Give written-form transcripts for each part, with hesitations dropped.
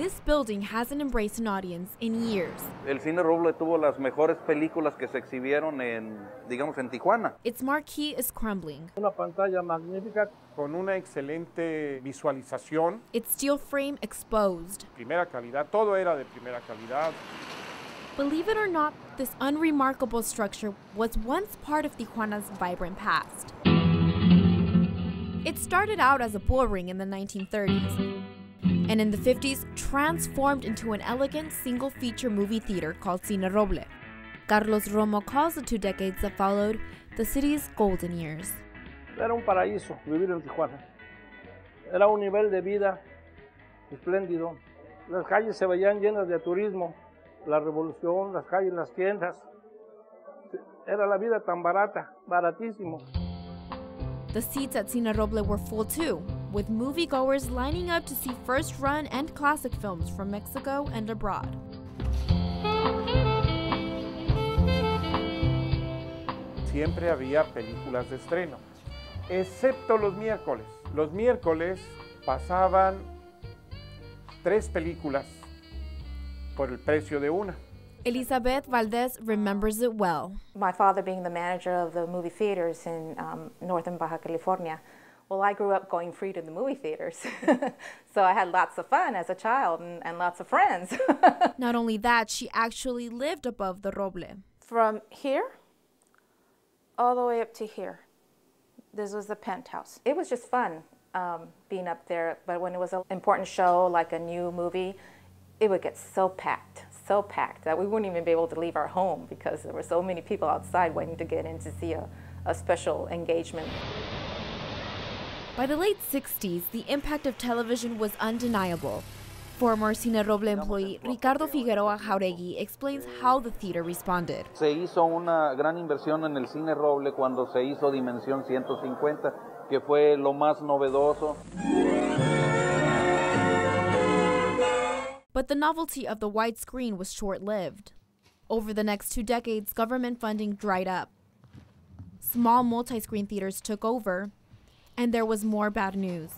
This building hasn't embraced an audience in years. El Cine Roble tuvo las mejores películas que se exhibieron digamos, en Tijuana. Its marquee is crumbling. Una pantalla magnífica con una excelente visualización. Its steel frame exposed. Primera calidad, todo era de primera calidad. Believe it or not, this unremarkable structure was once part of Tijuana's vibrant past. It started out as a bull ring in the 1930s, and in the 50s transformed into an elegant single-feature movie theater called Cine Roble. Carlos Romo calls the 2 decades that followed the city's golden years. Era un paraíso vivir en Tijuana. Era un nivel de vida espléndido. Las calles se veían llenas de turismo, la revolución, las calles, las tiendas. Era la vida tan barata, baratísimo. The seats at Cine Roble were full too, with moviegoers lining up to see first-run and classic films from Mexico and abroad. Siempre había películas de estreno, excepto los miércoles. Los miércoles pasaban 3 películas por el precio de una. Elizabeth Valdes remembers it well. My father being the manager of the movie theaters in northern Baja California, well, I grew up going free to the movie theaters. So I had lots of fun as a child and lots of friends. Not only that, she actually lived above the Roble. From here all the way up to here, this was the penthouse. It was just fun being up there, but when it was an important show, like a new movie, it would get so packed that we wouldn't even be able to leave our home because there were so many people outside waiting to get in to see a special engagement. By the late 60s, the impact of television was undeniable. Former Cine Roble employee Ricardo Figueroa Jauregui explains how the theater responded. Se hizo una gran inversión en el Cine Roble cuando se hizo Dimensión 150, que fue lo más novedoso. But the novelty of the widescreen was short-lived. Over the next 2 decades, government funding dried up. Small multi-screen theaters took over, and there was more bad news.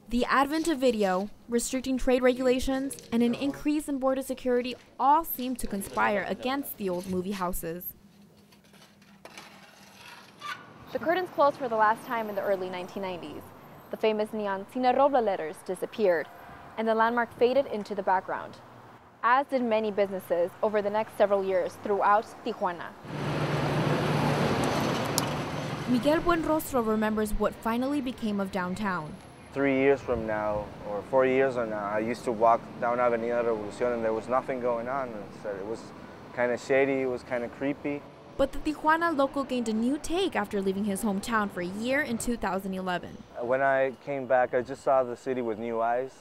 The advent of video, restricting trade regulations, and an increase in border security all seemed to conspire against the old movie houses. The curtains closed for the last time in the early 1990s. The famous neon Cine Roble letters disappeared, and the landmark faded into the background, as did many businesses over the next several years throughout Tijuana. Miguel Buenrostro remembers what finally became of downtown. 3 years from now, or 4 years from now, I used to walk down Avenida Revolucion and there was nothing going on. It was kind of shady, it was kind of creepy. But the Tijuana local gained a new take after leaving his hometown for a year in 2011. When I came back, I just saw the city with new eyes,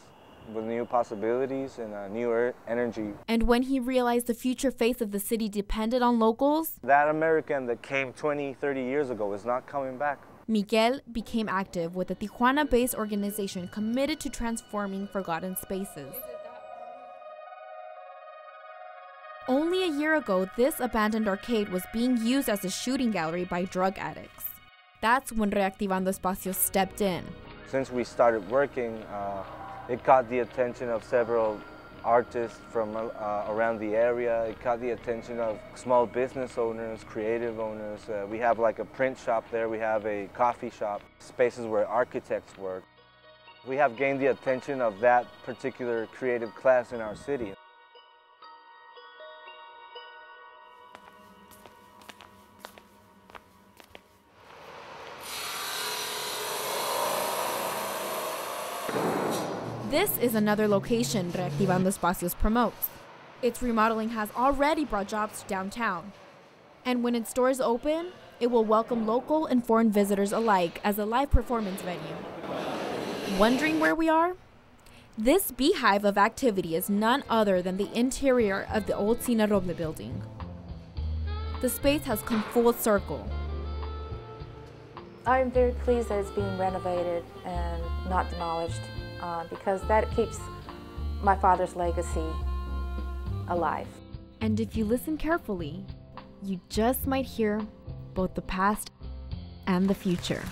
with new possibilities and new energy. And when he realized the future face of the city depended on locals, that American that came 20, 30 years ago is not coming back. Miguel became active with a Tijuana-based organization committed to transforming forgotten spaces. Only a year ago, this abandoned arcade was being used as a shooting gallery by drug addicts. That's when Reactivando Espacios stepped in. Since we started working, it caught the attention of several artists from around the area. It caught the attention of small business owners, creative owners. We have like a print shop there. We have a coffee shop, spaces where architects work. We have gained the attention of that particular creative class in our city. This is another location Reactivando Espacios promotes. Its remodeling has already brought jobs to downtown. And when its doors open, it will welcome local and foreign visitors alike as a live performance venue. Wondering where we are? This beehive of activity is none other than the interior of the old Cine Roble building. The space has come full circle. I'm very pleased that it's being renovated and not demolished. Because that keeps my father's legacy alive. And if you listen carefully, you just might hear both the past and the future.